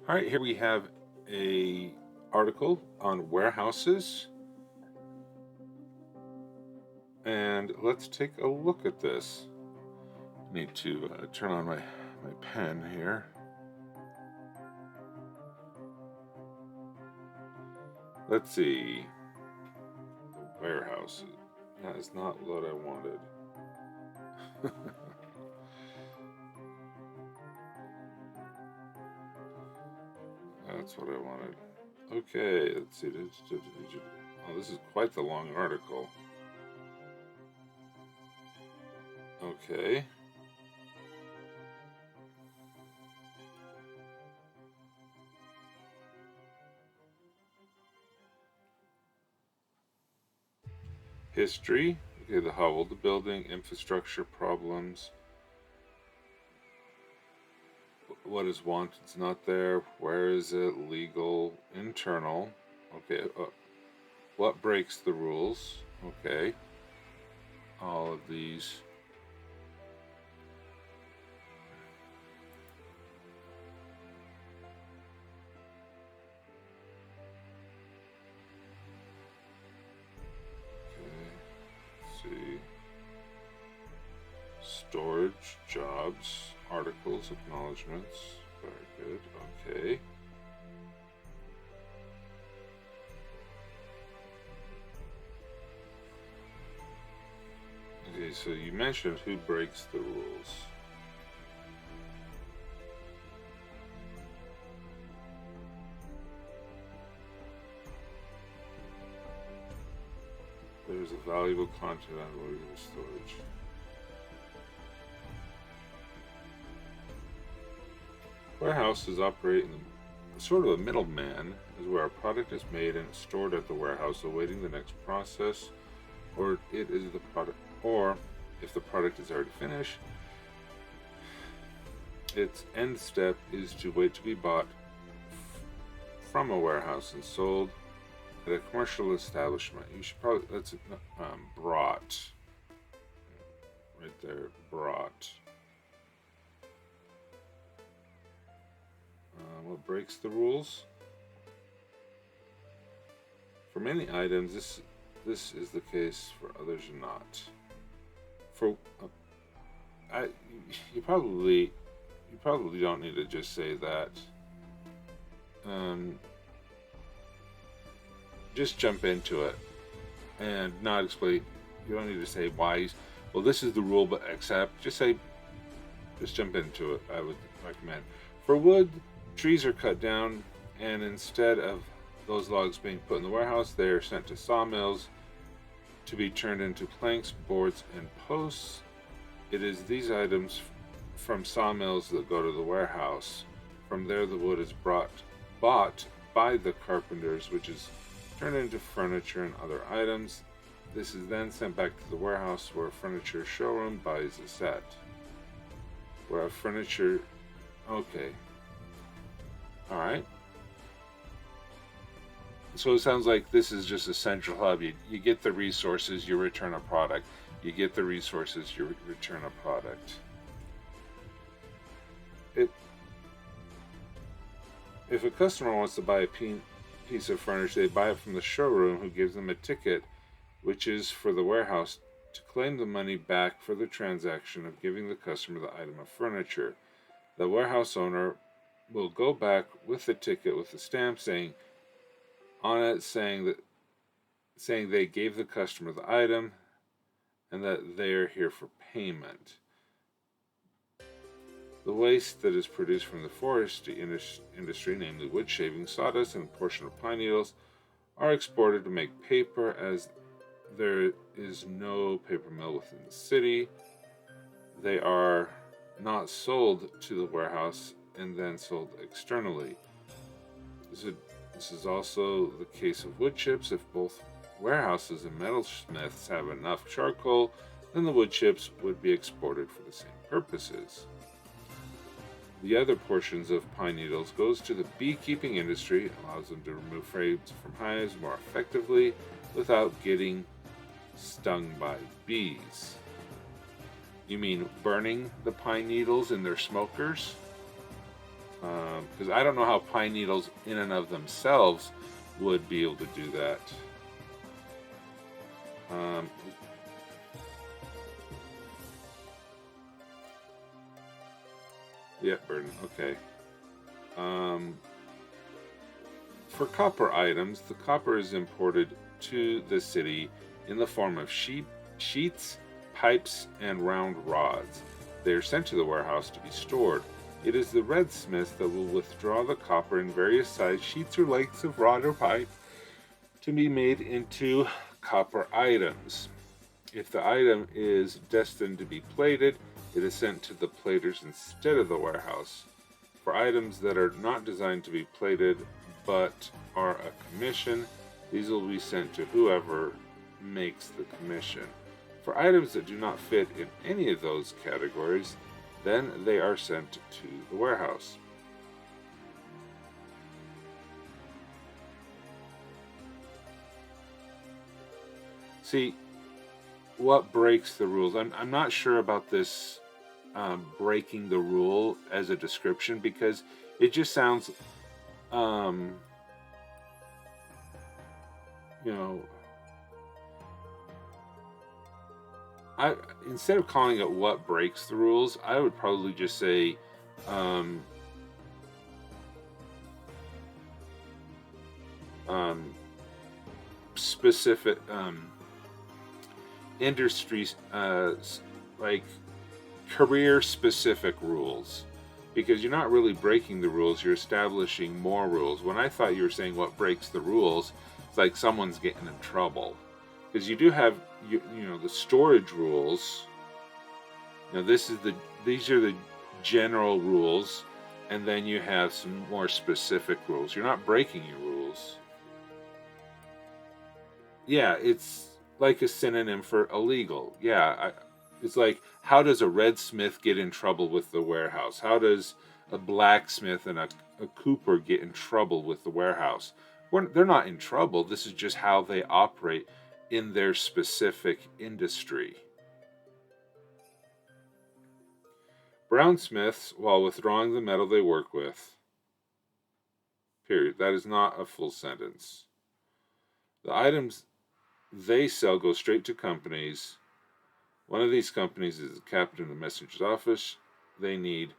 All right, here we have a article on warehouses, and let's take a look at this. I need to turn on my pen here. Let's see. The warehouses. That is not what I wanted. That's what I wanted. Okay, let's see. Oh, this is quite the long article. Okay. History. Okay, the how old the building, infrastructure problems, what is wanted is not there, where is it, legal, internal. Okay, what breaks the rules? Okay, all of these. Okay, let's see. Storage, jobs, articles, acknowledgments. Very good. Okay. Okay, so you mentioned who breaks the rules. There's a valuable content on regular storage. Warehouses operate in sort of a middleman, is where a product is made and stored at the warehouse, awaiting the next process, or it is the product, or if the product is already finished, its end step is to wait to be bought from a warehouse and sold at a commercial establishment. You should probably that's brought right there, brought. What breaks the rules? For many items, this is the case. For others, not. For I, you probably don't need to just say that. Um, just jump into it and not explain. You don't need to say why. Well, this is the rule, but except just say, just jump into it. I would recommend. For wood, trees are cut down, and instead of those logs being put in the warehouse, they are sent to sawmills to be turned into planks, boards, and posts. It is these items from sawmills that go to the warehouse. From there, the wood is bought by the carpenters, which is turned into furniture and other items. This is then sent back to the warehouse where a furniture showroom buys a set. Where a furniture. Okay. Alright. So it sounds like this is just a central hub. You get the resources, you return a product. You get the resources, you return a product. If a customer wants to buy a piece of furniture, they buy it from the showroom, who gives them a ticket, which is for the warehouse to claim the money back for the transaction of giving the customer the item of furniture. The warehouse owner will go back with the ticket with a stamp saying on it saying they gave the customer the item and that they are here for payment. The waste that is produced from the forestry industry, namely wood shavings, sawdust, and a portion of pine needles, are exported to make paper, as there is no paper mill within the city. They are not sold to the warehouse and then sold externally. This is also the case of wood chips. If both warehouses and metalsmiths have enough charcoal, then the wood chips would be exported for the same purposes. The other portions of pine needles goes to the beekeeping industry, allows them to remove frames from hives more effectively without getting stung by bees. You mean burning the pine needles in their smokers? Because I don't know how pine needles in and of themselves would be able to do that. Um, yeah, burden. Okay. Um, for copper items, the copper is imported to the city in the form of sheets, pipes, and round rods. They are sent to the warehouse to be stored. It is the redsmith that will withdraw the copper in various sized sheets or lengths of rod or pipe to be made into copper items. If the item is destined to be plated, it is sent to the platers instead of the warehouse. For items that are not designed to be plated but are a commission, these will be sent to whoever makes the commission. For items that do not fit in any of those categories, then they are sent to the warehouse. See, what breaks the rules? I'm not sure about this breaking the rule as a description, because it just sounds, um, you know, I instead of calling it what breaks the rules, I would probably just say, um, um, specific industries, like career specific rules, because you're not really breaking the rules, you're establishing more rules. When I thought you were saying what breaks the rules, it's like someone's getting in trouble, because you do have the storage rules. These are the general rules, and then you have some more specific rules. You're not breaking your rules. Yeah, it's like a synonym for illegal. Yeah, it's like, how does a redsmith get in trouble with the warehouse? How does a blacksmith and a cooper get in trouble with the warehouse? They're not in trouble. This is just how they operate in their specific industry. Brownsmiths, while withdrawing the metal they work with. Period. That is not a full sentence. The items they sell go straight to companies. One of these companies is the captain of the messenger's office. They need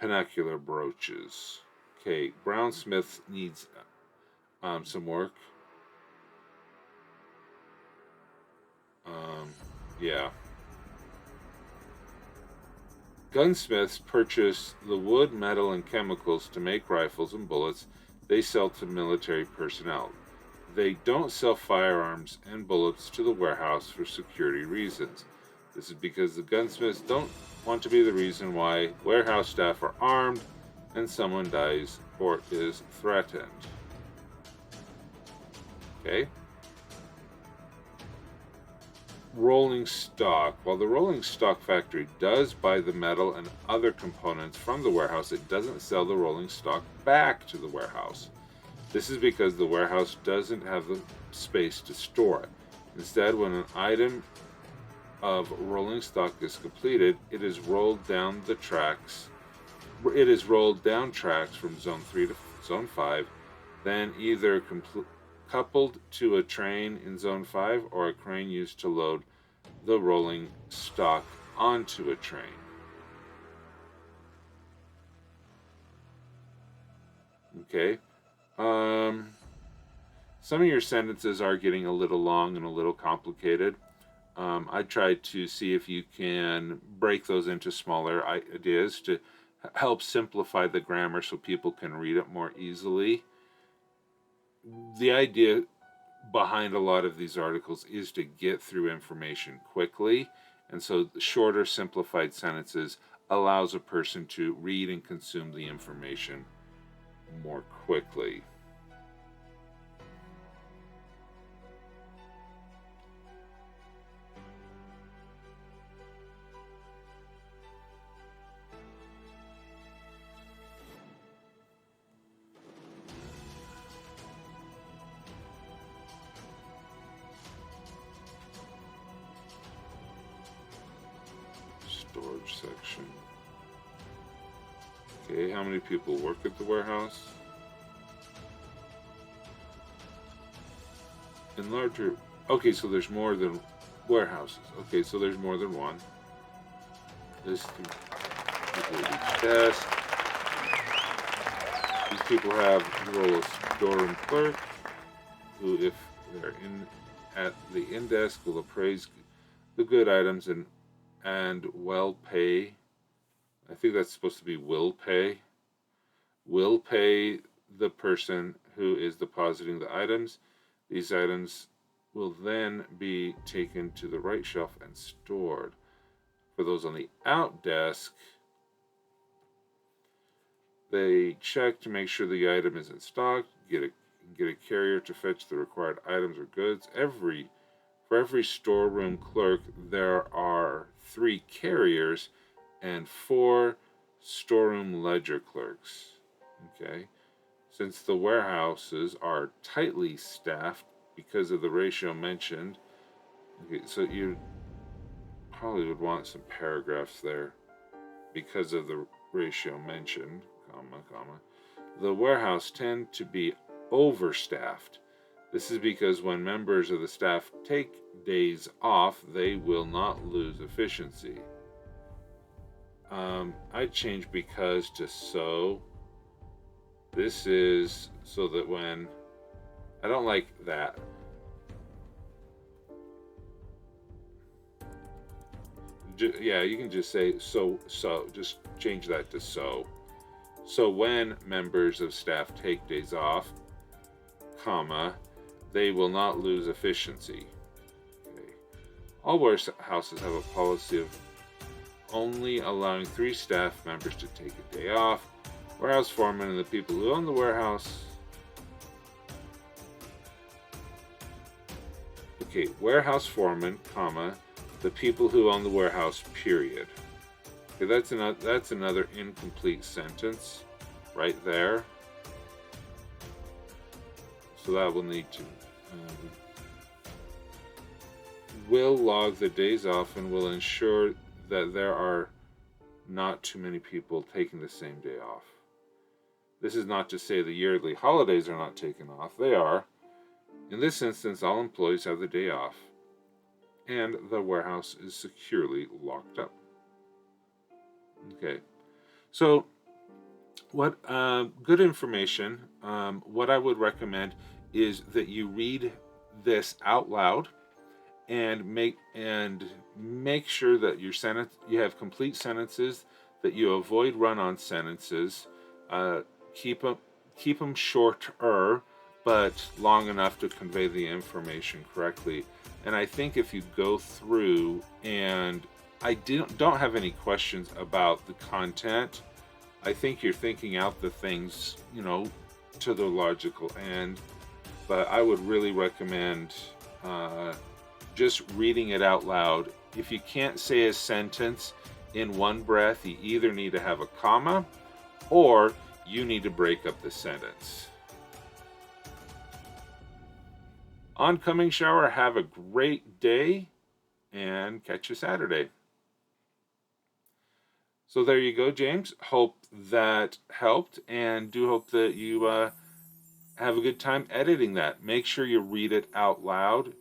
penicular brooches. Okay, Brownsmith needs some work. Yeah. Gunsmiths purchase the wood, metal, and chemicals to make rifles and bullets they sell to military personnel. They don't sell firearms and bullets to the warehouse for security reasons. This is because the gunsmiths don't want to be the reason why warehouse staff are armed and someone dies or is threatened. Okay? Rolling stock. While the rolling stock factory does buy the metal and other components from the warehouse, it doesn't sell the rolling stock back to the warehouse. This is because the warehouse doesn't have the space to store it. Instead, when an item of rolling stock is completed, it is rolled down tracks from zone 3 to zone 5, then either coupled to a train in zone 5 or a crane used to load the rolling stock onto a train. Okay. Some of your sentences are getting a little long and a little complicated. I tried to see if you can break those into smaller ideas to help simplify the grammar so people can read it more easily. The idea behind a lot of these articles is to get through information quickly, and so the shorter, simplified sentences allows a person to read and consume the information more quickly. Storage section. Okay, how many people work at the warehouse? In larger... Okay, so there's more than warehouses. Okay, so there's more than one. List people at each desk. These people have the role of storeroom clerk, who, if they're in at the in-desk, will appraise the good items and well pay. I think that's supposed to be will pay. Will pay the person who is depositing the items. These items will then be taken to the right shelf and stored. For those on the out desk, they check to make sure the item is in stock, get a carrier to fetch the required items or goods. For every storeroom clerk, there are 3 carriers and 4 storeroom ledger clerks. Okay, since the warehouses are tightly staffed because of the ratio mentioned. Okay, so you probably would want some paragraphs there. Because of the ratio mentioned, comma. The warehouse tend to be overstaffed. This is because when members of the staff take days off, they will not lose efficiency. I'd change because to so. This is so that when... I don't like that. Yeah, you can just say so. Just change that to so. So when members of staff take days off, comma, they will not lose efficiency. Okay. All warehouses have a policy of only allowing 3 staff members to take a day off. Warehouse foreman and the people who own the warehouse. Okay, warehouse foreman, comma, the people who own the warehouse, period. Okay, that's another incomplete sentence right there. So that will need to... will log the days off and will ensure that there are not too many people taking the same day off. This is not to say the yearly holidays are not taken off. They are. In this instance, all employees have the day off, and the warehouse is securely locked up. Okay, so what good information. What I would recommend is that you read this out loud and make sure that you have complete sentences, that you avoid run-on sentences. Keep them shorter, but long enough to convey the information correctly. And I think if you go through, and I don't have any questions about the content, I think you're thinking out the things, to the logical end. But I would really recommend just reading it out loud. If you can't say a sentence in one breath, you either need to have a comma or you need to break up the sentence. Oncoming shower, have a great day and catch you Saturday. So there you go, James. Hope that helped, and do hope that you have a good time editing that. Make sure you read it out loud,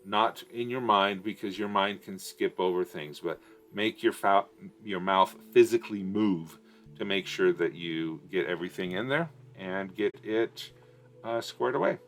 not in your mind, because your mind can skip over things, but make your mouth physically move to make sure that you get everything in there and get it squared away.